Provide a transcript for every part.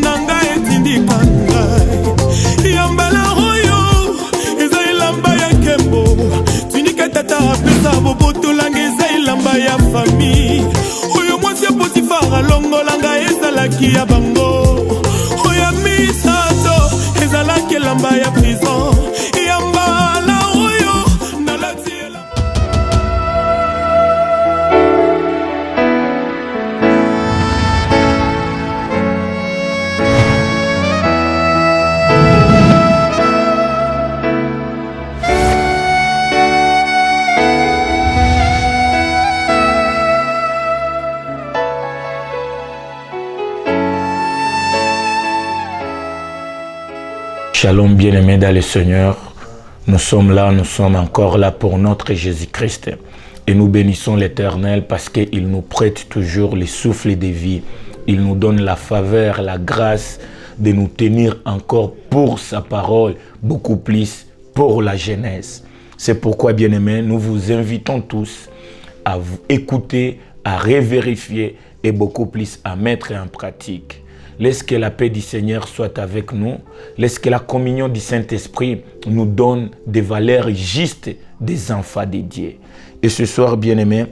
nanga etindika ngai yambala oyo eza elamba ya nkembo tunika tata apesa bobotolanga eza elamba ya famille oyo mwasi ya Potifara longolanga ezalaki ya bango oyo misato ezalaki elamba ya prison yambala oyo nalati Shalom bien-aimés dans le Seigneur, nous sommes encore là pour notre Jésus-Christ et nous bénissons l'Éternel parce qu'il nous prête toujours le souffle de vie. Il nous donne la faveur, la grâce de nous tenir encore pour sa parole, beaucoup plus pour la jeunesse. C'est pourquoi bien-aimés, nous vous invitons tous à vous écouter, à revérifier et beaucoup plus à mettre en pratique. Laisse que la paix du Seigneur soit avec nous. Laisse que la communion du Saint-Esprit nous donne des valeurs justes des enfants de Dieu. Et ce soir, bien-aimés,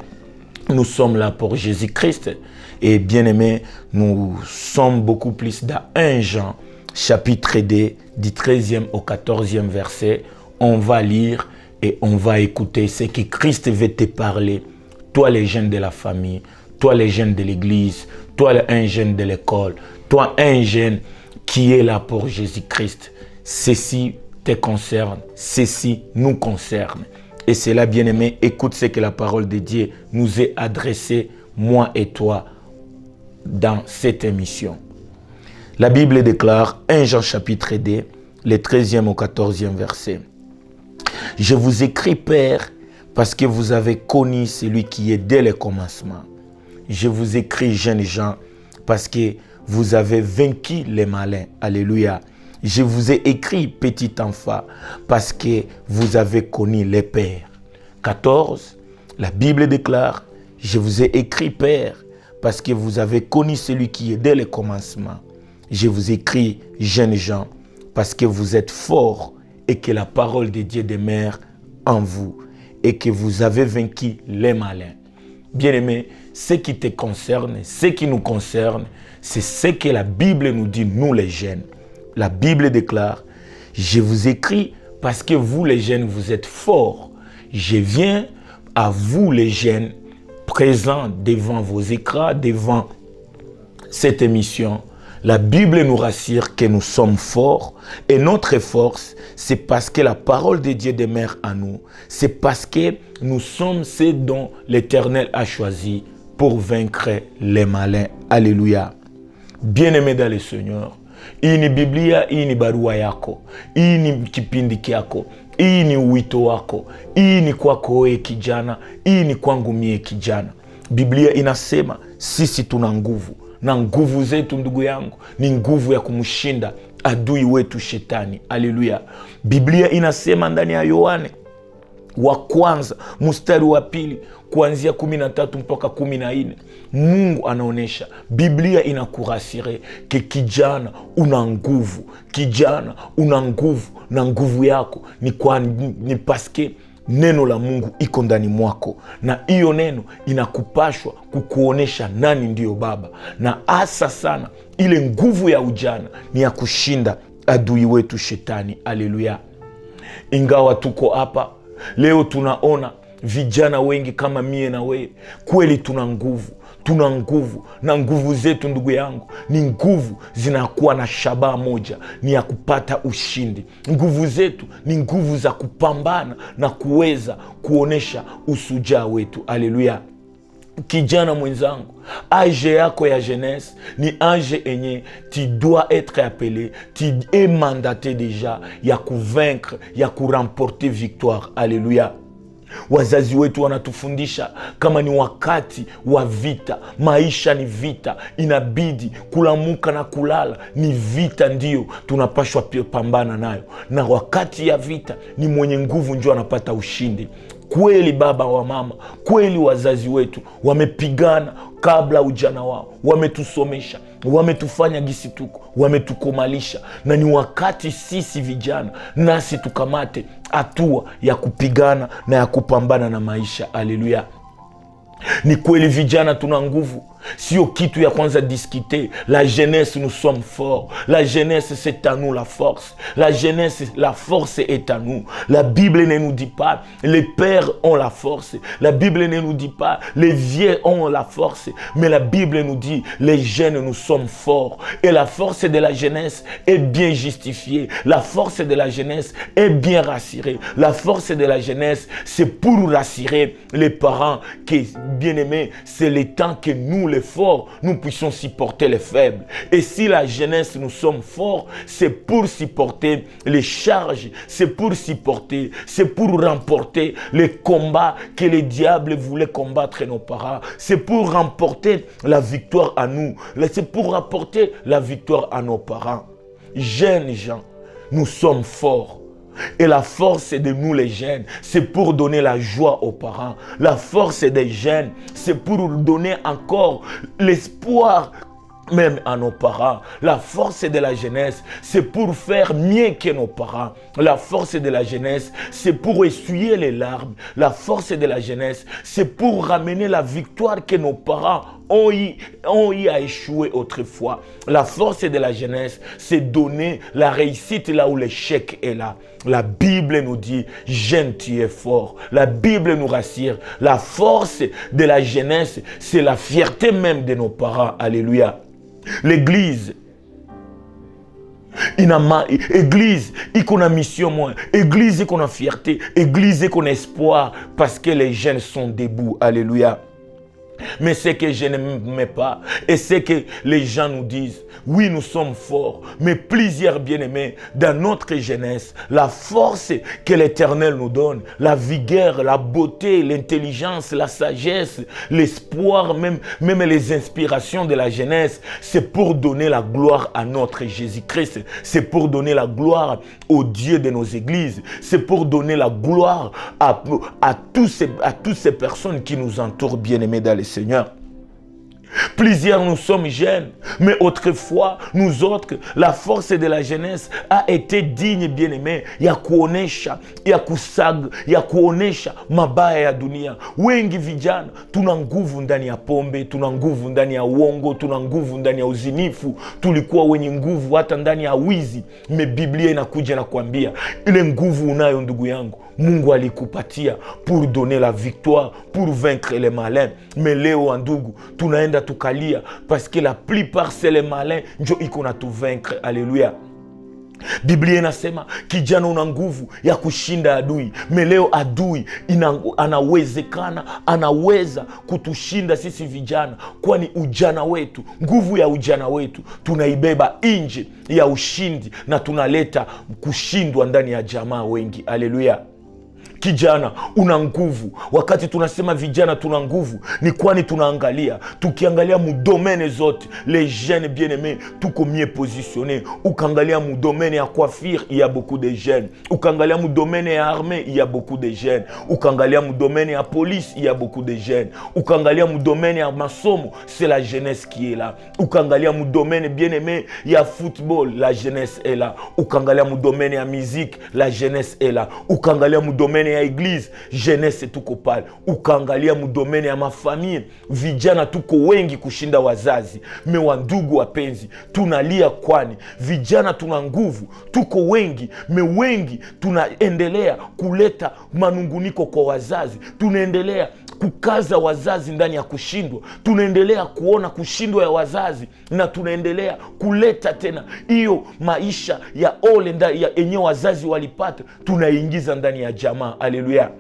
nous sommes là pour Jésus-Christ. Et bien-aimés, nous sommes beaucoup plus dans 1 Jean, chapitre 2, du 13e au 14e verset. On va lire et on va écouter ce que Christ veut te parler. Toi, les jeunes de la famille, toi, les jeunes de l'église, toi, un jeune de l'école, toi, un jeune qui est là pour Jésus-Christ. Ceci te concerne, ceci nous concerne. Et c'est là, bien-aimé, écoute ce que la parole de Dieu nous est adressée, moi et toi, dans cette émission. La Bible déclare, 1 Jean chapitre 2, le 13e au 14e verset. Je vous écris, Père, parce que vous avez connu celui qui est dès le commencement. Je vous écris, jeunes gens, parce que vous avez vaincu les malins. Alléluia. Je vous ai écrit, petit enfant, parce que vous avez connu les pères. 14. La Bible déclare, je vous ai écrit, Père, parce que vous avez connu celui qui est dès le commencement. Je vous écris, jeunes gens, parce que vous êtes forts et que la parole de Dieu demeure en vous et que vous avez vaincu les malins. Bien-aimés, ce qui te concerne, ce qui nous concerne, c'est ce que la Bible nous dit, nous les jeunes. La Bible déclare, je vous écris parce que vous les jeunes, vous êtes forts. Je viens à vous les jeunes, présents devant vos écrans, devant cette émission. La Bible nous rassure que nous sommes forts et notre force, c'est parce que la parole de Dieu demeure en nous. C'est parce que nous sommes ceux dont l'Éternel a choisi pour vaincre les malins. Alléluia. Bien-aimés dans le Seigneur, hii ni Biblia, hii ni barua yako, hii ni kipindi kyako, hii ni wito wako, hii ni kwako wewe kijana, hii ni kwangu mie kijana. Biblia inasema sisi tuna nguvu. Na nguvu zetu ndugu yangu ni nguvu ya kumshinda adui wetu shetani. Haleluya. Biblia inasema ndani ya Yohane wa kwanza mstari wa 2 kuanzia 13 mpaka 14. Mungu anaonesha, Biblia inakurasire ke kijana una nguvu. Kijana una nguvu na nguvu yako ni paske neno la Mungu iko ndani mwako, na hiyo neno inakupashwa kukuonesha nani ndiyo baba. Na hasa sana ile nguvu ya ujana ni ya kushinda adui wetu shetani. Haleluya. Ingawa tuko hapa leo tunaona vijana wengi kama mie na wewe, kweli tuna nguvu. Tuna nguvu, na nguvu zetu ndugu yangu ni nguvu zinakuwa na shabaha moja, ni ya kupata ushindi. Nguvu zetu ni nguvu za kupambana na kuweza kuonesha usujaa wetu. Haleluya. Kijana mwenzangu, âge yako ya jeunesse ni âge enye tu dois être appelé, tu es mandaté déjà ya convaincre, ya kuremporter victoire. Haleluya. Wazazi wetu wanatufundisha kama ni wakati wa vita, maisha ni vita, inabidi kulamuka na kulala ni vita, ndio tunapashwa pambana nayo. Na wakati ya vita ni mwenye nguvu ndio anapata ushindi. Kweli baba wa mama, kweli wazazi wetu wamepigana kabla ujana wao, wametusomesha, wametufanya gisi tuko, wametukomalisha, na ni wakati sisi vijana nasi tukamate hatua ya kupigana na ya kupambana na maisha. Haleluya. Ni kweli vijana tuna nguvu, sio kitu ya kwanza discuter. La jeunesse, nous sommes forts. La jeunesse, c'est à nous la force. La jeunesse, la force est à nous. La Bible ne nous dit pas les pères ont la force. La Bible ne nous dit pas les vieux ont la force. Mais la Bible nous dit les jeunes, nous sommes forts. Et la force de la jeunesse est bien justifiée. La force de la jeunesse est bien rassurée. La force de la jeunesse, c'est pour rassurer les parents que, bien aimés, c'est le temps que nous, les forts, nous puissions supporter les faibles. Et si la jeunesse, nous sommes forts, c'est pour supporter les charges, c'est pour supporter, c'est pour remporter les combats que les diables voulaient combattre nos parents. C'est pour remporter la victoire à nous. C'est pour rapporter la victoire à nos parents. Jeunes gens, nous sommes forts. Et la force de nous les jeunes, c'est pour donner la joie aux parents. La force des jeunes, c'est pour donner encore l'espoir même à nos parents. La force de la jeunesse, c'est pour faire mieux que nos parents. La force de la jeunesse, c'est pour essuyer les larmes. La force de la jeunesse, c'est pour ramener la victoire que nos parents ont eu à échouer autrefois. La force de la jeunesse, c'est donner la réussite là où l'échec est là. La Bible nous dit, jeune, tu es fort. La Bible nous rassure. La force de la jeunesse, c'est la fierté même de nos parents. Alléluia. L'église, église, il qu'on a mission moins. Église, il qu'on a fierté. Église, il qu'on a espoir. Parce que les jeunes sont debout. Alléluia. Mais ce que je n'aime pas, et c'est que les gens nous disent, oui, nous sommes forts, mais plusieurs bien-aimés, dans notre jeunesse, la force que l'Éternel nous donne, la vigueur, la beauté, l'intelligence, la sagesse, l'espoir, même les inspirations de la jeunesse, c'est pour donner la gloire à notre Jésus-Christ, c'est pour donner la gloire au Dieu de nos églises, c'est pour donner la gloire à toutes ces personnes qui nous entourent, bien-aimés dans le Seigneur. Plusieurs nous sommes jeunes, mais autrefois, nous autres, la force de la jeunesse a été digne, bien-aimé, ya kuonesha, ya kusaga, ya kuonesha mabaya ya dunia. Wengi vijana, tuna nguvu ndani ya pombe, tuna nguvu ndani ya uongo, tuna nguvu ndani ya uzinifu, tulikuwa wenye nguvu hata ndani ya wizi. Me Biblia inakuja na kuambia, ile nguvu unayo ndugu yangu, Mungu alikupatia pour donner la victoire, pour vaincre les malins. Mais leo ndugu, tunaenda tukalia parce que la plupart c'est les malins njo iko na tu vaincre. Alléluia. Biblia inasema kijana una nguvu ya kushinda adui. Leo adui anaweza kutushinda sisi vijana, kwani ujana wetu, nguvu ya ujana wetu tunaibeba nje ya ushindi na tunaleta kushindwa ndani ya jamaa wengi. Haleluya. Kijana una nguvu. Wakati tunasema vijana tuna nguvu, ni kwani tukiangalia mudomene zote, les jeunes bien-aimés, tuko mieux positionné. Ukangalia mudomene ya coiffure, il y a beaucoup de jeunes. Ukangalia mudomene ya armée, il y a beaucoup de jeunes. Ukangalia mudomene ya police, il y a beaucoup de jeunes. Ukangalia mudomene ya masomo, c'est la jeunesse qui est là. Ukangalia mudomene bien-aimé ya football, la jeunesse est là. Ukangalia mudomene ya musique, la jeunesse est là. Ukangalia mudomene ya église, jeunesse tuko pale. Ukaangalia mudomene ya mafamille, vijana tuko wengi kushinda wazazi. Wandugu wapenzi, tunalia kwani vijana tuna nguvu, tuko wengi, wengi tunaendelea kuleta manunguniko kwa wazazi. Tunaendelea kukaza wazazi ndani ya kushindwa. Tunaendelea kuona kushindwa ya wazazi na tunaendelea kuleta tena hiyo maisha ya ole ya enye wazazi walipata, tunaingiza ndani ya jamaa. Alléluia.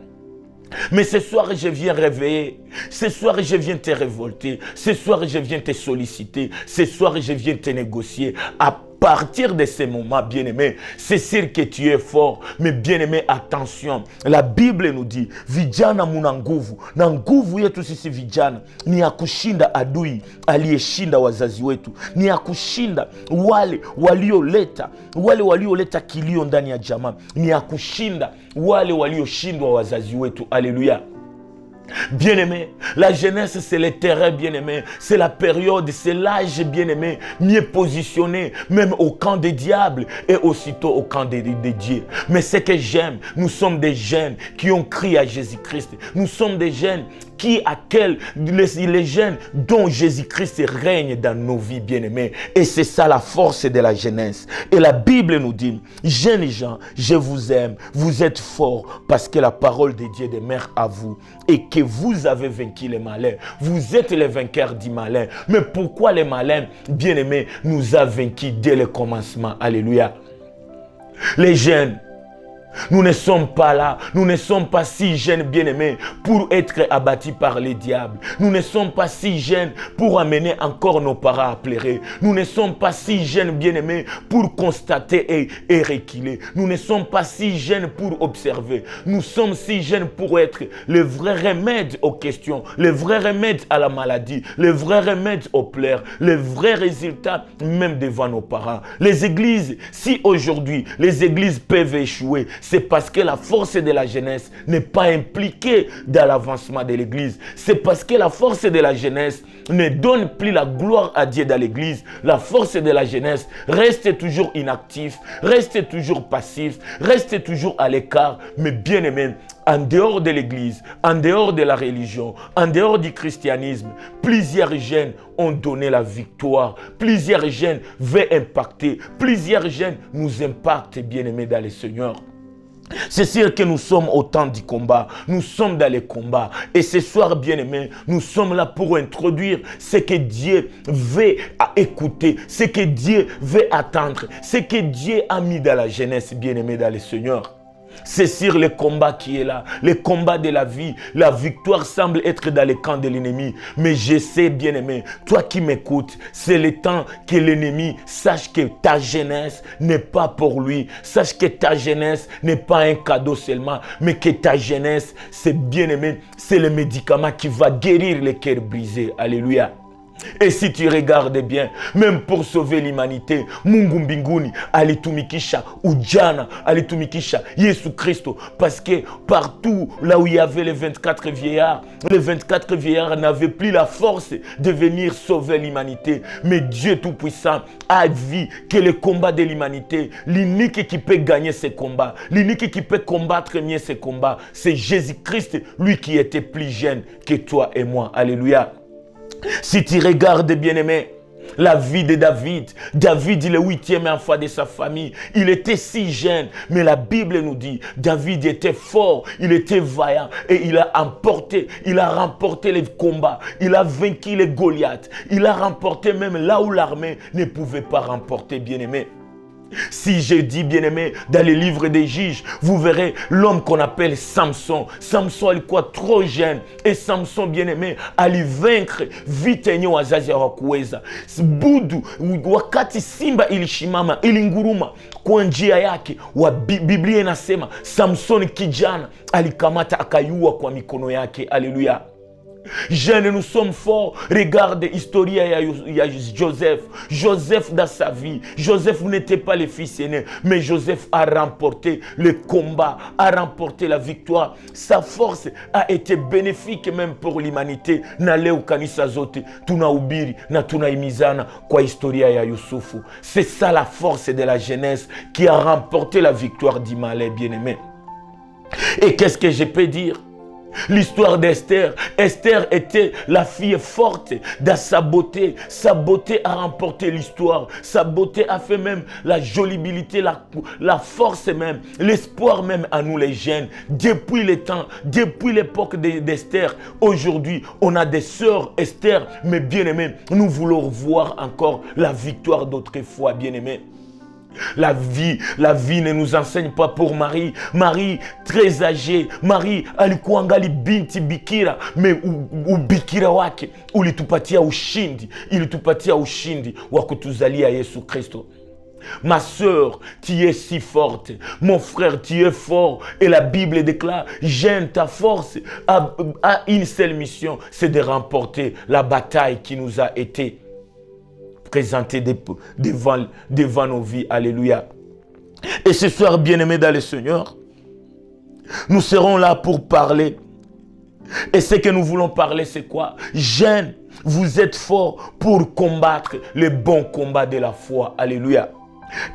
Mais ce soir, je viens réveiller. Ce soir, je viens te révolter. Ce soir, je viens te solliciter. Ce soir, je viens te négocier. À partir de ce moment, bien-aimé, c'est sûr que tu es fort. Mais bien-aimé, attention. La Bible nous dit, vijana muna nguvu. Na nguvu yetu sisi vijana ni ya kushinda adui aliyeshinda wazazi wetu. Ni ya kushinda wale walioleta kilio ndani ya jamaa. Ni ya kushinda wale walioshindwa wazazi wetu. Alléluia. Bien-aimé, la jeunesse, c'est le terrain, bien-aimé. C'est la période, c'est l'âge, bien-aimé, mieux positionné, même au camp des diables et aussitôt au camp des dieux. Mais ce que j'aime, nous sommes des jeunes qui ont crié à Jésus-Christ. Nous sommes des jeunes les jeunes dont Jésus-Christ règne dans nos vies, bien-aimés. Et c'est ça la force de la jeunesse. Et la Bible nous dit, jeunes gens, je vous aime, vous êtes forts parce que la parole de Dieu demeure à vous et que vous avez vaincu les malins. Vous êtes les vainqueurs du malin. Mais pourquoi les malins, bien-aimés, nous a vaincus dès le commencement? Alléluia. Les jeunes, nous ne sommes pas là, nous ne sommes pas si jeunes, bien-aimés, pour être abattus par les diables. Nous ne sommes pas si jeunes pour amener encore nos parents à pleurer. Nous ne sommes pas si jeunes, bien-aimés, pour constater et reculer. Nous ne sommes pas si jeunes pour observer. Nous sommes si jeunes pour être le vrai remède aux questions, le vrai remède à la maladie, le vrai remède aux pleurs, le vrai résultat même devant nos parents. Les églises, si aujourd'hui les églises peuvent échouer, c'est parce que la force de la jeunesse n'est pas impliquée dans l'avancement de l'église. C'est parce que la force de la jeunesse ne donne plus la gloire à Dieu dans l'église. La force de la jeunesse reste toujours inactif, reste toujours passif, reste toujours à l'écart. Mais bien aimé, en dehors de l'église, en dehors de la religion, en dehors du christianisme, plusieurs jeunes ont donné la victoire. Plusieurs jeunes veulent impacter. Plusieurs jeunes nous impactent, bien aimés dans le Seigneur. C'est sûr que nous sommes au temps du combat. Nous sommes dans les combats. Et ce soir, bien-aimés, nous sommes là pour introduire ce que Dieu veut écouter, ce que Dieu veut attendre, ce que Dieu a mis dans la jeunesse, bien-aimés dans le Seigneur. C'est sur le combat qui est là, le combat de la vie. La victoire semble être dans le camp de l'ennemi. Mais je sais, bien-aimé, toi qui m'écoutes, c'est le temps que l'ennemi sache que ta jeunesse n'est pas pour lui. Sache que ta jeunesse n'est pas un cadeau seulement, mais que ta jeunesse, c'est bien-aimé, c'est le médicament qui va guérir les cœurs brisés. Alléluia. Et si tu regardes bien, même pour sauver l'humanité, Mungu mbinguni alitumikisha ujana, alitumikisha Yesu Kristo, parce que partout là où il y avait les 24 vieillards n'avaient plus la force de venir sauver l'humanité. Mais Dieu Tout-Puissant a dit que le combat de l'humanité, l'unique qui peut gagner ce combat, l'unique qui peut combattre mieux ce combat, c'est Jésus-Christ, lui qui était plus jeune que toi et moi. Alléluia. Si tu regardes, bien-aimé, la vie de David, David est le 8e enfant de sa famille. Il était si jeune, mais la Bible nous dit, David était fort, il était vaillant et il a remporté les combats. Il a vaincu les Goliaths. Il a remporté même là où l'armée ne pouvait pas remporter, bien-aimé. Si je dis, bien-aimé, dans les livres des juges, vous verrez l'homme qu'on appelle Samson. Samson, il est trop jeune. Et Samson, bien-aimé, allait vaincre vite wazazi hawakuweza. Budu, wakati simba ilishimama, ilinguruma kwa njia yake, wa Biblia inasema Samson kijana alikamata akayua kwa mikono yake. Alléluia. Jeunes, nous sommes forts. Regarde l'histoire de Joseph. Joseph dans sa vie. Joseph n'était pas le fils aîné, mais Joseph a remporté le combat, a remporté la victoire. Sa force a été bénéfique même pour l'humanité. Na leo kanisa zote tunahubiri na tunaimizana kwa historia ya Yusufu. C'est ça la force de la jeunesse qui a remporté la victoire du malin, bien-aimé. Et qu'est-ce que je peux dire? L'histoire d'Esther. Esther était la fille forte dans sa beauté. Sa beauté a remporté l'histoire. Sa beauté a fait même la jolibilité, la force même, l'espoir même à nous les jeunes. Depuis le temps, depuis l'époque d'Esther, aujourd'hui, on a des sœurs Esther, mais bien aimés, nous voulons voir encore la victoire d'autrefois, bien aimés. La vie ne nous enseigne pas pour Marie. Marie, très âgée. Marie, alikuwa angali binti bikira. Mais ubikira wake, ulitupatia ushindi. Ilitupatia ushindi wa kutuzalia Yesu Kristo. Ma sœur, tu es si forte. Mon frère, tu es fort. Et la Bible déclare, jeune, ta force a une seule mission, c'est de remporter la bataille qui nous a été présenté devant nos vies. Alléluia. Et ce soir, bien-aimés dans le Seigneur, nous serons là pour parler Et ce que nous voulons parler, c'est quoi? Jeunes, vous êtes forts pour combattre les bons combats de la foi. Alléluia.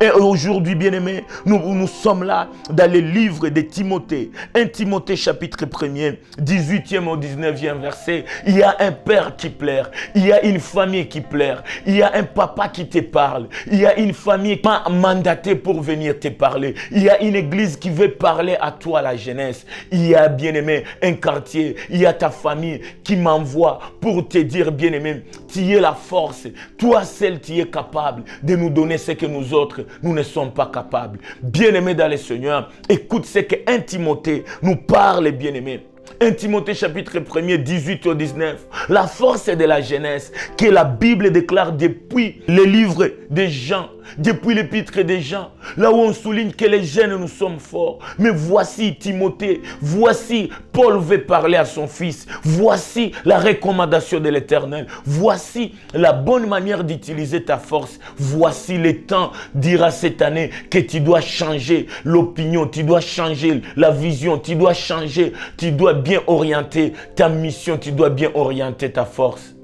Et aujourd'hui, bien-aimés, nous sommes là dans le livre de Timothée. 1 Timothée chapitre 1er, 18e au 19e verset. Il y a un père qui pleure. Il y a une famille qui pleure. Il y a un papa qui te parle. Il y a une famille qui m'a mandaté pour venir te parler. Il y a une église qui veut parler à toi, la jeunesse. Il y a, bien-aimé, un quartier. Il y a ta famille qui m'envoie pour te dire, bien-aimé, tu es la force. Toi seul, tu es capable de nous donner ce que nous autres, nous ne sommes pas capables. Bien-aimés dans le Seigneur, écoute ce que 1 Timothée nous parle, bien-aimés. 1 Timothée chapitre 1er, 18 au 19. La force de la jeunesse que la Bible déclare depuis les livres de Jean, depuis l'épître de Jean, là où on souligne que les jeunes nous sommes forts. Mais voici Timothée, voici Paul veut parler à son fils, voici la recommandation de l'Éternel, voici la bonne manière d'utiliser ta force, voici le temps dira cette année que tu dois changer l'opinion, tu dois changer la vision, tu dois changer, tu dois bien orienter ta mission, tu dois bien orienter ta force.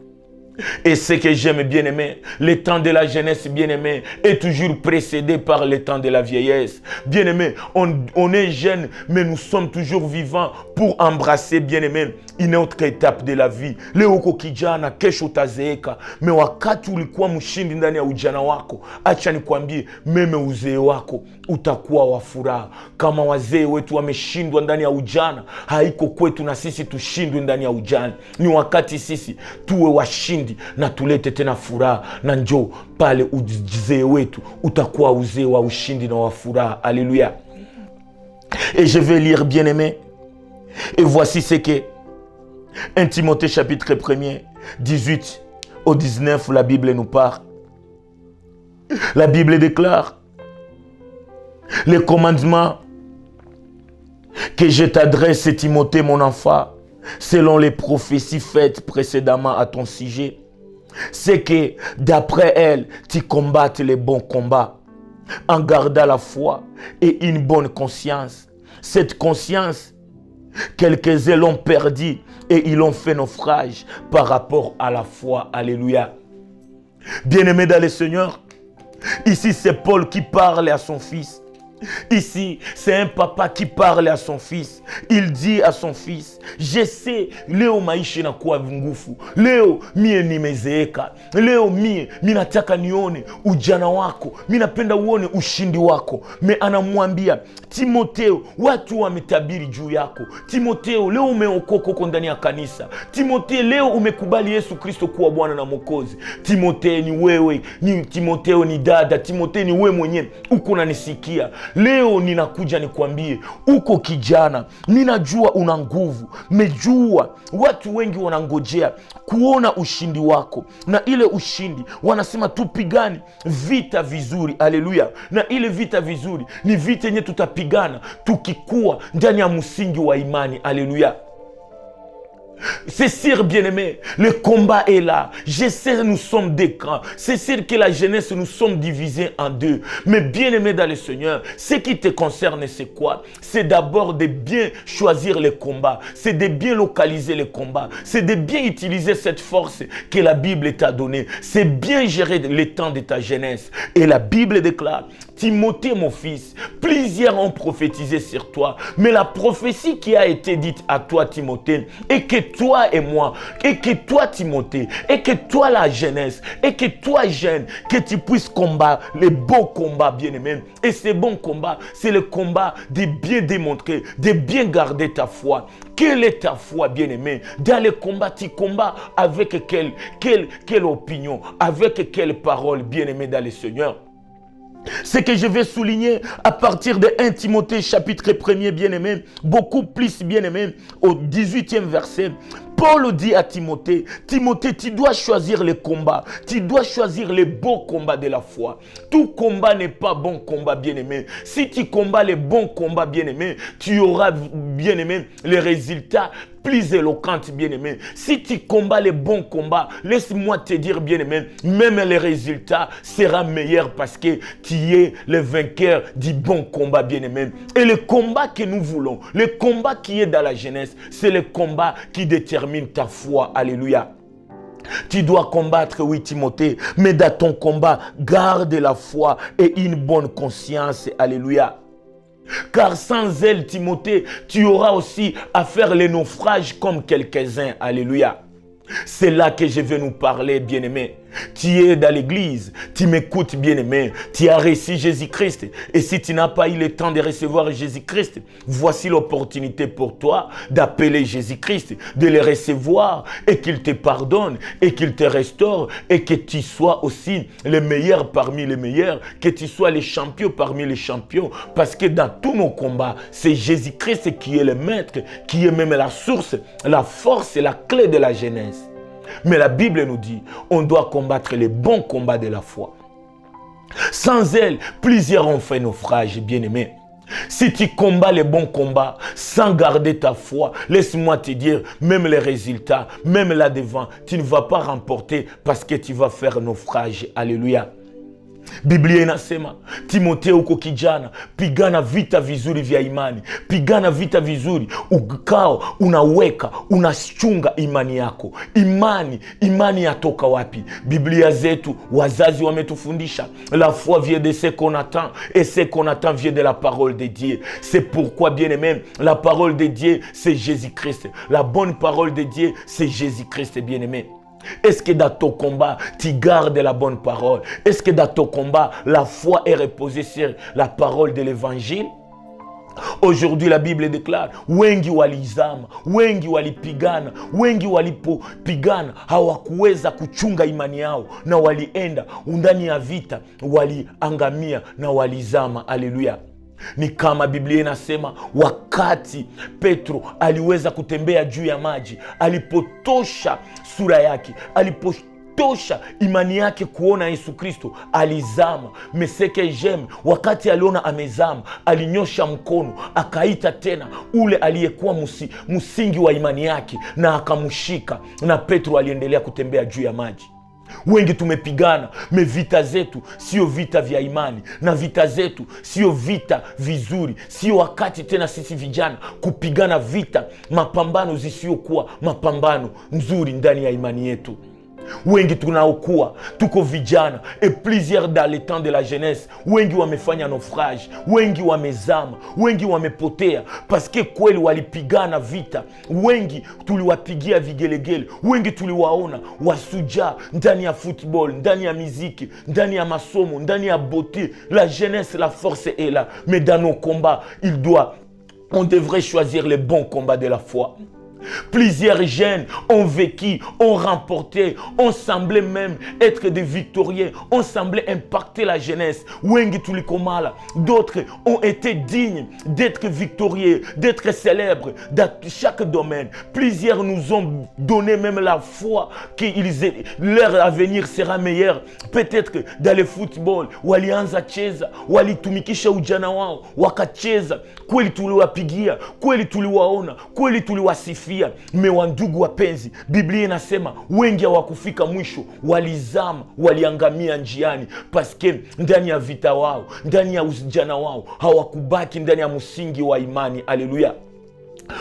Et ce que j'aime, bien aimé, le temps de la jeunesse, bien aimé, est toujours précédé par le temps de la vieillesse. Bien aimé, on est jeune, mais nous sommes toujours vivants pour embrasser, bien aimé, une autre étape de la vie. Leo uko kijana, kesho utazeeka. Me wakati ulikuwa mshindi ndani ya ujana wako, acha nikwambie, meme uzee wako utakuwa wa furaha. Kama wazee wetu wameshindwa ndani ya ujana, haiko kwetu na sisi tushindwe ndani ya ujana. Ni wakati sisi tuwe washindi na tulete tena furaha, na njoo pale uzee wetu utakuwa uzee wa ushindi na wa furaha. Alléluia. Et je vais lire, bien aimé, et voici ce que 1 Timothée chapitre 1er, 18 au 19, la Bible nous parle. La Bible déclare: les commandements que je t'adresse, Timothée, mon enfant, selon les prophéties faites précédemment à ton sujet, c'est que d'après elles, tu combattes les bons combats, en gardant la foi et une bonne conscience. Cette conscience, quelques-uns l'ont perdu et ils ont fait naufrage par rapport à la foi. Alléluia. Bien-aimé dans le Seigneur, ici c'est Paul qui parle à son fils. Ici, c'est un papa qui parle à son fils. Il dit à son fils: je sais, leo maisha inakuwa ngufu. Leo mie nimezeeka. Leo mie minataka nione ujana wako. Minapenda uone ushindi wako. Me anamwambia Timotheo, watu wametabiri juu yako. Timotheo, leo umeokoka uko ndani ya kanisa. Timotheo, leo umekubali Yesu Kristo kuwa Bwana na Mwokozi. Timotheo ni wewe, Timotheo ni dada, Timotheo ni wewe mwenyewe uko unanisikia. Leo ninakuja nikwambie, uko kijana, ninajua una nguvu, mejua watu wengi wanangojea kuona ushindi wako, na ile ushindi wanasema tupigane vita vizuri. Haleluya. Na ile vita vizuri ni vita yenye tutapigana tukikuwa ndani ya msingi wa imani. Haleluya. C'est sûr, bien-aimé, le combat est là. Je sais, nous sommes des camps. C'est sûr que la jeunesse, nous sommes divisés en deux. Mais bien-aimé dans le Seigneur, ce qui te concerne, c'est quoi? C'est d'abord de bien choisir les combats. C'est de bien localiser les combats. C'est de bien utiliser cette force que la Bible t'a donnée. C'est bien gérer le temps de ta jeunesse. Et la Bible déclare: Timothée, mon fils, plusieurs ont prophétisé sur toi. Mais la prophétie qui a été dite à toi, Timothée, est que toi et moi, et que toi, Timothée, et que toi, la jeunesse, et que toi, jeune, que tu puisses combattre les bons combats, bien-aimés. Et ces bons combats, c'est le combat de bien démontrer, de bien garder ta foi. Quelle est ta foi, bien-aimé? Dans le combat, tu combats avec quelle opinion, avec quelle parole, bien-aimé dans le Seigneur? Ce que je vais souligner à partir de 1 Timothée chapitre 1er, bien-aimé, beaucoup plus, bien-aimé, au 18e verset, Paul dit à Timothée: Timothée, tu dois choisir les combats. Tu dois choisir les bons combats de la foi. Tout combat n'est pas bon combat, bien-aimé. Si tu combats les bons combats, bien-aimé, tu auras, bien-aimé, les résultats plus éloquente, bien-aimé. Si tu combats les bons combats, laisse-moi te dire, bien-aimé, même les résultats seront meilleurs parce que tu es le vainqueur du bon combat, bien-aimé. Et le combat que nous voulons, le combat qui est dans la jeunesse, c'est le combat qui détermine ta foi. Alléluia. Tu dois combattre, oui, Timothée, mais dans ton combat, garde la foi et une bonne conscience. Alléluia. Car sans elle, Timothée, tu auras aussi à faire les naufrages comme quelques-uns. Alléluia. C'est là que je vais nous parler, bien-aimé. Tu es dans l'église, tu m'écoutes, bien-aimé, tu as reçu Jésus-Christ. Et si tu n'as pas eu le temps de recevoir Jésus-Christ, voici l'opportunité pour toi d'appeler Jésus-Christ, de le recevoir et qu'il te pardonne et qu'il te restaure et que tu sois aussi le meilleur parmi les meilleurs, que tu sois le champion parmi les champions. Parce que dans tous nos combats, c'est Jésus-Christ qui est le maître, qui est même la source, la force et la clé de la jeunesse. Mais la Bible nous dit, on doit combattre les bons combats de la foi. Sans elle, plusieurs ont fait naufrage, bien-aimé. Si tu combats les bons combats sans garder ta foi, laisse-moi te dire, même les résultats, même là-devant, tu ne vas pas remporter parce que tu vas faire naufrage. Alléluia. Biblia inasema Timotheo uko kijana, pigana vita vizuri vya imani. Pigana vita vizuri, ukao unaweka, unachunga imani yako. Imani yatoka wapi? Biblia zetu, wazazi wametufundisha, la foi vient de ce qu'on attend et ce qu'on attend vient de la parole de Dieu. C'est pourquoi, bien aimé, la parole de Dieu, c'est Jésus-Christ. La bonne parole de Dieu, c'est Jésus-Christ, bien aimé. Est-ce que dans ton combat, tu gardes la bonne parole? Est-ce que dans ton combat, la foi est reposée sur la parole de l'évangile? Aujourd'hui, la Bible déclare, wengi walizama, wengi walipigana, wengi walipopigana hawakuweza kuchunga imani yao na walienda ndani ya vita, waliangamia na walizama. Haleluya. Ni kama Biblia inasema wakati Petro aliweza kutembea juu ya maji, alipotosha sura yake, alipotosha imani yake kuona Yesu Kristo, alizama. Meseke jem, wakati aliona amezama, alinyosha mkono, akaita tena ule aliyekuwa msingi wa imani yake na akamshika, na Petro aliendelea kutembea juu ya maji. Wengi tumepigana, me vita zetu sio vita vya imani, na vita zetu sio vita vizuri. Sio wakati tena sisi vijana kupigana vita, mapambano zisiokuwa mapambano nzuri ndani ya imani yetu. Wengi tunaokuwa tuko vijana et plusieurs dans le temps de la jeunesse, wengi wamefanya naufrage, wengi wamezama, wengi wamepotea parce que kweli walipigana vita. Wengi tuliwapigia vigelegele, wengi tuliwaona wasuja ndani ya football, ndani ya muziki, ndani ya masomo, ndani ya beauté. La jeunesse, la force est là, mais dans nos combats, on devrait choisir les bons combats de la foi. Plusieurs jeunes ont vécu, ont remporté, ont semblé même être des victorieux, ont semblé impacter la jeunesse. Wengi tulikomala, d'autres ont été dignes d'être victorieux, d'être célèbres dans chaque domaine. Plusieurs nous ont donné même la foi que leur avenir sera meilleur. Peut-être dans le football, walianza cheza, walitumikisha ujana wao, wakacheza, kweli tuliwapigia, kweli tuliwaona, kweli tuliwasifia. Mewa ndugu wapenzi, Biblia inasema wengi hawakufika mwisho, walizama, waliangamia njiani, paske ndani ya vita wao, ndani ya ujana wao, hawakubaki ndani ya msingi wa imani. Haleluya.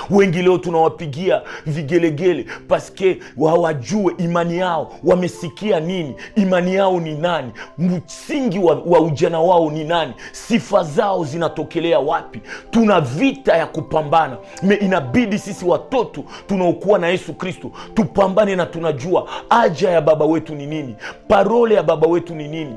Wengi leo tunawapigia vigelegele paske hawajue imani yao, wamesikia nini, imani yao ni nani, msingi wa ujana wao ni nani, sifa zao zinatokelea wapi. Tuna vita ya kupambana, me inabidi sisi watoto tunaokuwa na Yesu Kristo tupambane, na tunajua haja ya baba wetu ni nini, parole ya baba wetu ni nini,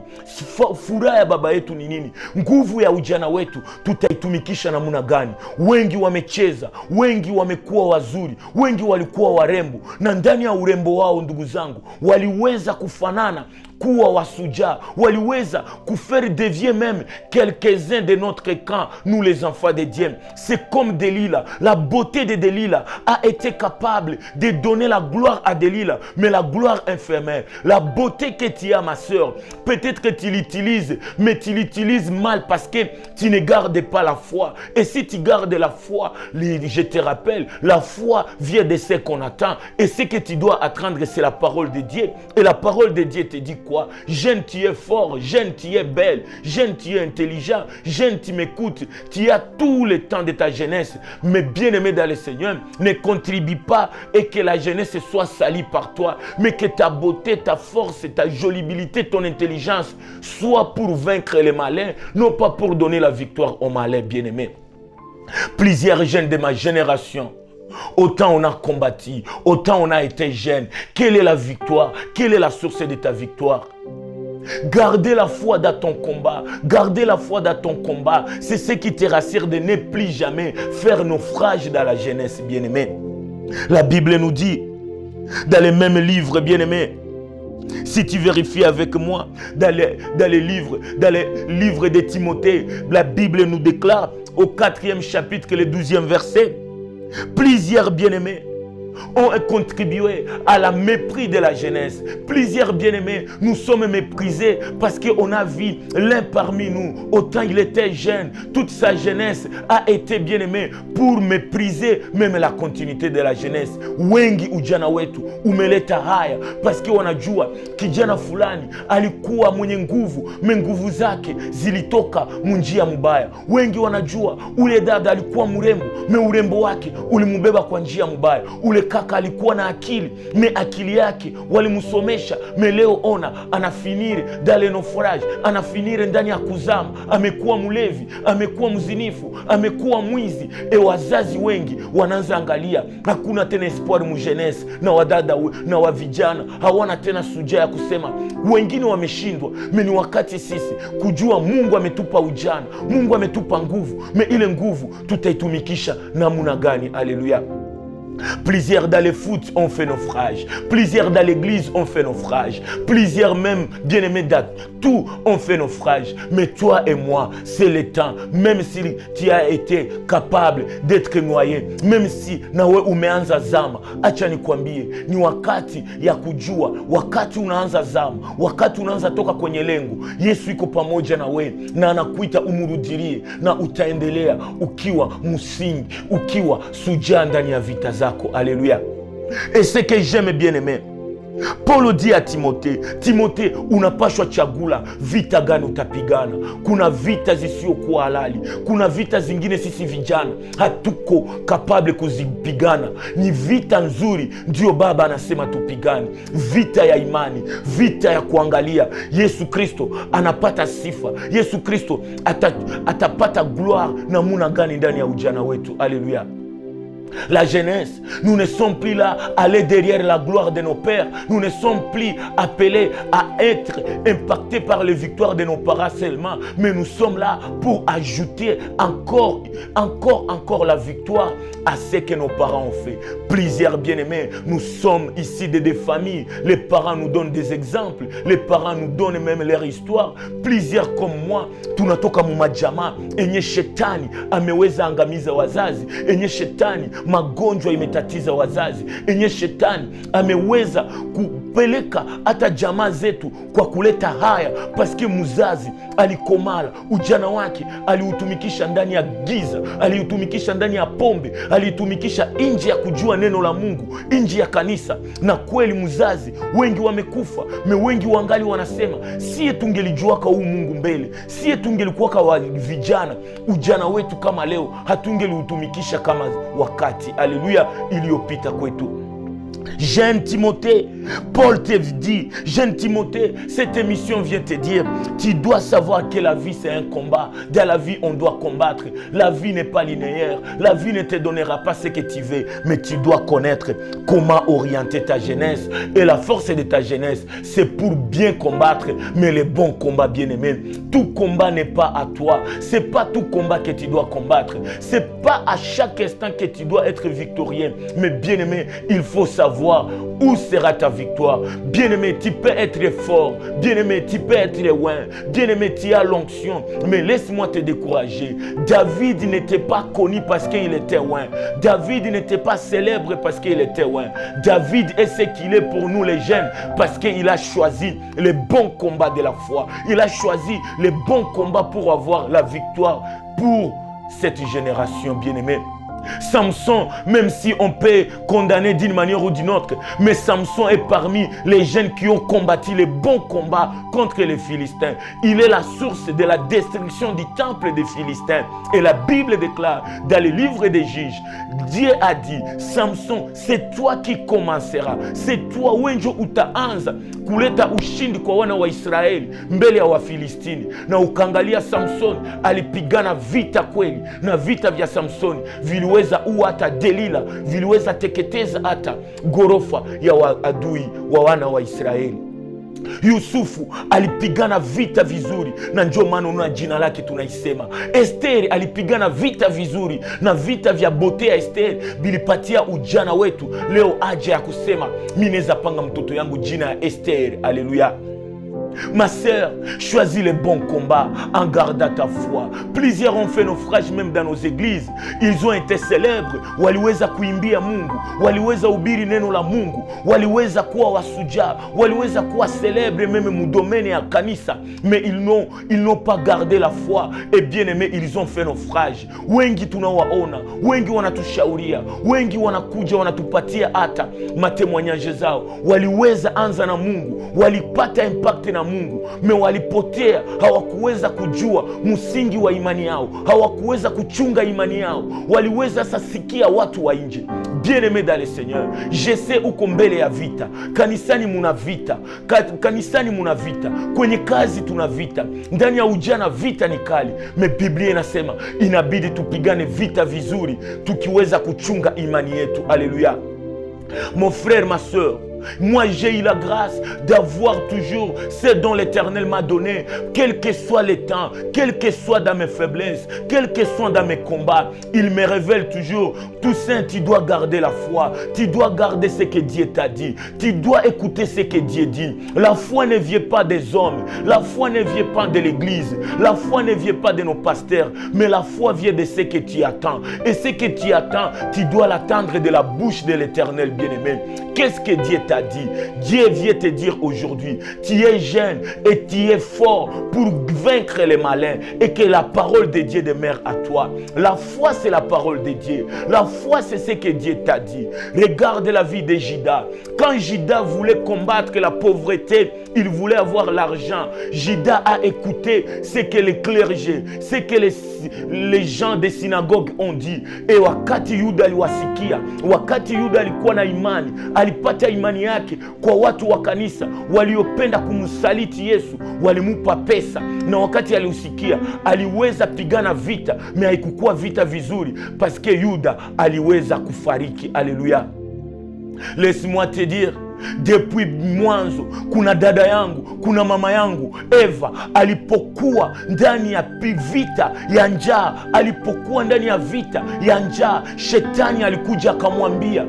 furaha ya baba yetu ni nini, nguvu ya ujana wetu tutaitumikisha namna gani. Wengi wamecheza, wengi wamekuwa wazuri, wengi walikuwa warembo, na ndani ya urembo wao, ndugu zangu, waliweza kufanana kuwa wasuja, waliweza kufaire dévier même quelques-uns de notre camp, nous les enfants de Dieu. C'est comme Delilah. La beauté de Delilah a été capable de donner la gloire à Delilah, mais la gloire éphémère. La beauté que tu as, ma soeur, peut-être que tu l'utilises, mais tu l'utilises mal parce que tu ne gardes pas la foi. Et si tu gardes la foi, je te rappelle, la foi vient de ce qu'on attend. Et ce que tu dois attendre, c'est la parole de Dieu. Et la parole de Dieu te dit quoi? Jeune, tu es fort. Jeune, tu es belle. Jeune, tu es intelligent. Jeune, tu m'écoutes. Tu as tout le temps de ta jeunesse. Mais bien-aimé dans le Seigneur, ne contribue pas et que la jeunesse soit salie par toi. Mais que ta beauté, ta force, ta jolibilité, ton intelligence soit pour vaincre les malins, non pas pour donner la victoire aux malins, bien-aimé. Plusieurs jeunes de ma génération, autant on a combattu, autant on a été jeunes. Quelle est la victoire? Quelle est la source de ta victoire? Gardez la foi dans ton combat. Gardez la foi dans ton combat. C'est ce qui te rassure de ne plus jamais faire naufrage dans la jeunesse, bien-aimé. La Bible nous dit, dans les mêmes livres, bien-aimé, si tu vérifies avec moi, dans les livres de Timothée, la Bible nous déclare au 4e chapitre, le 12e verset, plusieurs bien-aimés ont contribué à la mépris de la jeunesse. Plusieurs bien-aimés, nous sommes méprisés parce qu'on a vu l'un parmi nous, autant il était jeune, toute sa jeunesse a été bien-aimé pour mépriser même la continuité de la jeunesse. Wengi ujana wetu umeleta haya parce que wanajua kijana fulani alikuwa mwenye nguvu, nguvu zake zilitoka munjia mubaya. Wengi wanajua ule dada alikuwa mrembo, urembo wake ulimubeba kwa njia mubaya. Ule kaka alikuwa na akili, akili yake walimusomesha, leo ona anafinire dale naufrage, anafinire ndani ya kuzama, amekuwa mlevi, amekuwa mzinifu, amekuwa mwizi. Wazazi wengi wanaanza angalia, hakuna tena espoir mu jeunesse, na wadada na wa vijana hawana tena suja ya kusema wengine wameshindwa. Ni wakati sisi kujua Mungu ametupa ujana, Mungu ametupa nguvu, ile nguvu tutaitumikisha namna gani? Alléluia. Plusieurs dans le foot ont fait naufrage. Plusieurs dans l'église ont fait naufrage. Plusieurs même, bien-aimés, tout ont fait naufrage. Mais toi et moi, c'est le temps. Même si tu as été capable d'être noyé, même si nawe umeanza zama, acha nikwambie, ni wakati ya kujua, wakati unaanza zama, wakati unaanza toka kwenye lengo, Yesu yuko pamoja na wewe na anakuita umurudilie, na utaendelea ukiwa msingi, ukiwa sujaa ndani ya vita zako. Alléluia. Et ce que j'aime bien aimer, Paulo dit à Timothée, Timothée, unapashwa chagula vita gani utapigana. Kuna vita zisiokuwa halali, kuna vita zingine sisi vijana hatuko kapable kuzipigana. Ni vita nzuri ndio baba anasema tupigane, vita ya imani, vita ya kuangalia Yesu Kristo anapata sifa, Yesu Kristo atapata gloire namuna gani ndani ya ujana wetu. Alléluia. La jeunesse, nous ne sommes plus là à aller derrière la gloire de nos pères. Nous ne sommes plus appelés à être impactés par les victoires de nos parents seulement, mais nous sommes là pour ajouter encore la victoire à ce que nos parents ont fait. Plusieurs bien-aimés, nous sommes ici des familles. Les parents nous donnent des exemples, les parents nous donnent même leur histoire. Plusieurs comme moi, tunatoka mumajama enye shetani ameweza angamiza wazazi, enye shetani magonjwa imetatiza wazazi, enye shetani ameweza kupeleka hata jamaa zetu kwa kuleta haya, paske mzazi alikomala ujana wake, aliutumikisha ndani ya giza, aliutumikisha ndani ya pombe, aliutumikisha nje ya kujua neno la Mungu, nje ya kanisa. Na kweli mzazi wengi wamekufa, wengi wangali wanasema siye tungelijuaka huu Mungu mbele, siye tungelikuwa kwa vijana ujana wetu kama leo, hatungeliutumikisha kama wakati alléluia iliyopita kwetu. Jeune Timothée, Paul te dit, jeune Timothée, cette émission vient te dire, tu dois savoir que la vie c'est un combat. Dans la vie on doit combattre. La vie n'est pas linéaire. La vie ne te donnera pas ce que tu veux, mais tu dois connaître comment orienter ta jeunesse. Et la force de ta jeunesse, c'est pour bien combattre, mais le bon combat, bien aimé. Tout combat n'est pas à toi. C'est pas tout combat que tu dois combattre. C'est pas à chaque instant que tu dois être victorieux. Mais bien aimé, il faut savoir savoir où sera ta victoire. Bien-aimé, tu peux être fort. Bien-aimé, tu peux être loin. Bien-aimé, tu as l'onction. Mais laisse-moi te décourager. David n'était pas connu parce qu'il était loin. David n'était pas célèbre parce qu'il était loin. David est ce qu'il est pour nous les jeunes parce qu'il a choisi le bon combat de la foi. Il a choisi le bon combat pour avoir la victoire pour cette génération bien-aimée. Samson, même si on peut condamner d'une manière ou d'une autre, mais Samson est parmi les jeunes qui ont combattu les bons combats contre les Philistins. Il est la source de la destruction du temple des Philistins. Et la Bible déclare dans le livre des Juges, Dieu a dit, Samson, c'est toi qui commenceras. C'est toi, wenjo utaanza kuleta ushindi kwa wana wa Israeli mbele ya Wafilistini. Na ukangalia Samson alipigana vita kweli, na vita vya Samsoni viliweza ua hata Delila, viliweza teketeza hata gorofa ya adui wa wana wa Israeli. Yusufu alipigana vita vizuri, na ndio maana una jina lake tunaisema. Esteri alipigana vita vizuri, na vita vya bote ya Esteri bilipatia ujana wetu leo aje ya kusema mimi naweza panga mtoto yangu jina ya Esteri. Alléluia. Ma sœur, choisis le bon combat en gardant ta foi. Plusieurs ont fait naufrage même dans nos églises. Ils ont été célèbres. Waliweza kuimbia Mungu, waliweza ubiri neno la Mungu, waliweza kuwa wasuja, waliweza kuwa célèbres même mu domaine ya kanisa, mais ils n'ont pas gardé la foi. Et bien aimé, ils ont fait naufrage. Wengi tunawaona, wengi wanatushauria, wengi wanakuja wanatupatia hata matemoignage zao. Waliweza anza na Mungu, walipata impact na Mungu, me walipotea. Hawakuweza kujua msingi wa imani yao, hawakuweza kuchunga imani yao, waliweza sasikia watu wa nje. Bien-aimé dans le Seigneur, je sais uko mbele ya vita. Kanisani muna vita, kanisani muna vita, kwenye kazi tuna vita, ndani ya ujana vita ni kali. Me Biblia inasema inabidi tupigane vita vizuri tukiweza kuchunga imani yetu. Alléluia. Mon frère, ma soeur, moi j'ai eu la grâce d'avoir toujours ce dont l'Éternel m'a donné, quel que soit les temps, quel que soit dans mes faiblesses, quel que soit dans mes combats. Il me révèle toujours, tout saint, tu dois garder la foi, tu dois garder ce que Dieu t'a dit, tu dois écouter ce que Dieu dit. La foi ne vient pas des hommes, la foi ne vient pas de l'église, la foi ne vient pas de nos pasteurs, mais la foi vient de ce que tu attends. Et ce que tu attends, tu dois l'attendre de la bouche de l'Éternel bien-aimé. Qu'est-ce que Dieu t'a dit? Dieu vient te dire aujourd'hui, tu es jeune et tu es fort pour vaincre les malins, et que la parole de Dieu demeure à toi. La foi, c'est la parole de Dieu. La foi, c'est ce que Dieu t'a dit. Regarde la vie de Judas. Quand Judas voulait combattre la pauvreté, il voulait avoir l'argent. Judas a écouté ce que les clergés, ce que les gens des synagogues ont dit. Et wakati Yuda aliwasikia, wakati Yuda alikuwa na imani, alipata imani yake kwa watu wa kanisa waliopenda kumsaliti Yesu, walimupa pesa, na wakati aliusikia aliweza pigana vita, mais haikukuwa vita vizuri parce que Yuda aliweza kufariki. Alléluia. Laisse-moi te dire, depuis mwanzo kuna dada yangu, kuna mama yangu Eva alipokuwa ndani ya vita ya njaa, alipokuwa ndani ya vita ya njaa, shetani alikuja akamwambia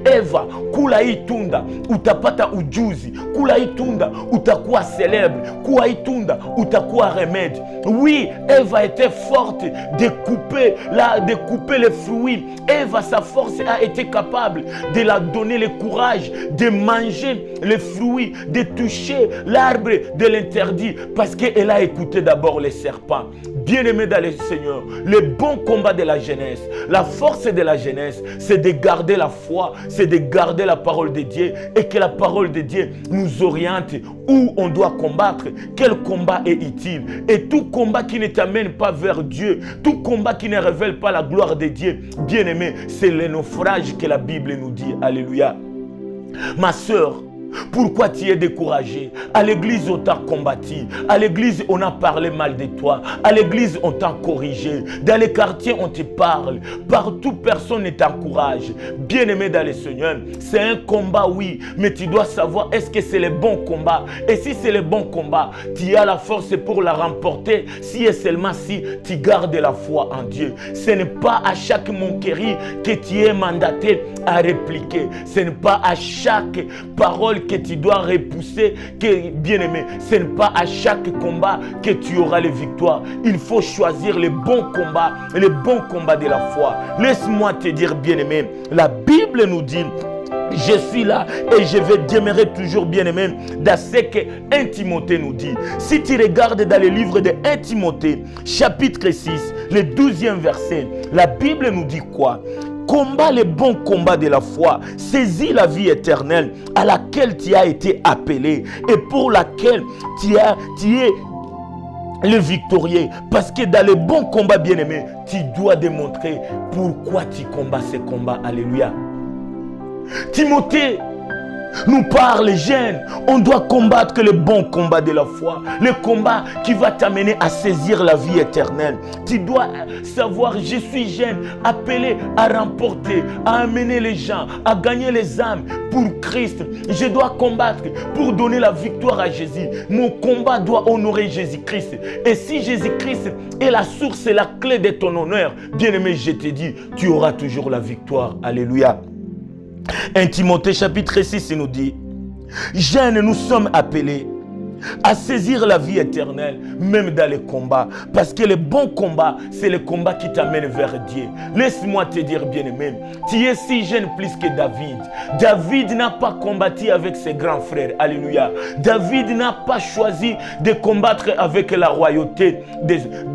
Eva, kula hii tunda utapata ujuzi, kula hii tunda utakuwa célèbre, kula hii tunda utakuwa remède. Oui, Eva était forte de couper les fruits. Eva, sa force a été capable de la donner le courage de manger les fruits, de toucher l'arbre de l'interdit, parce qu'elle a écouté d'abord les serpents. Bien-aimés dans le Seigneur, le bon combat de la jeunesse, la force de la jeunesse, c'est de garder la foi, c'est de garder la parole de Dieu, et que la parole de Dieu nous oriente où on doit combattre, quel combat est utile. Et tout combat qui ne t'amène pas vers Dieu, tout combat qui ne révèle pas la gloire de Dieu, bien-aimé, c'est le naufrage que la Bible nous dit. Alléluia. Ma sœur, Pourquoi tu es découragé? À l'église, on t'a combattu. À l'église, on a parlé mal de toi. À l'église, on t'a corrigé. Dans les quartiers, on te parle. Partout, personne ne t'encourage. Bien-aimé dans le Seigneur, c'est un combat, oui. Mais tu dois savoir, est-ce que c'est le bon combat? Et si c'est le bon combat, tu as la force pour la remporter. Si et seulement si tu gardes la foi en Dieu. Ce n'est pas à chaque moquerie que tu es mandaté à répliquer. Ce n'est pas à chaque parole que tu dois repousser, que, bien-aimé, ce n'est pas à chaque combat que tu auras les victoires. Il faut choisir le bon combat de la foi. Laisse-moi te dire, bien-aimé, la Bible nous dit, je suis là et je vais demeurer toujours, bien-aimé, dans ce que 1 Timothée nous dit. Si tu regardes dans le livre de 1 Timothée, chapitre 6, le 12e verset, la Bible nous dit quoi? Combat le bon combat de la foi, saisis la vie éternelle à laquelle tu as été appelé et pour laquelle tu es le victorieux. Parce que dans le bon combat, bien-aimé, tu dois démontrer pourquoi tu combats ce combat. Alléluia. Timothée nous parle, jeune, on doit combattre le bon combat de la foi, le combat qui va t'amener à saisir la vie éternelle. Tu dois savoir, je suis jeune, appelé à remporter, à amener les gens, à gagner les âmes pour Christ. Je dois combattre pour donner la victoire à Jésus. Mon combat doit honorer Jésus-Christ. Et si Jésus-Christ est la source et la clé de ton honneur, bien-aimé, je te dis, tu auras toujours la victoire. Alléluia. 1 Timothée chapitre 6 nous dit, jeunes, nous sommes appelés à saisir la vie éternelle, même dans les combats. Parce que le bon combat, c'est le combat qui t'amène vers Dieu. Laisse-moi te dire, bien-aimé, tu es si jeune plus que David. David n'a pas combattu avec ses grands frères. Alléluia. David n'a pas choisi de combattre avec la royauté.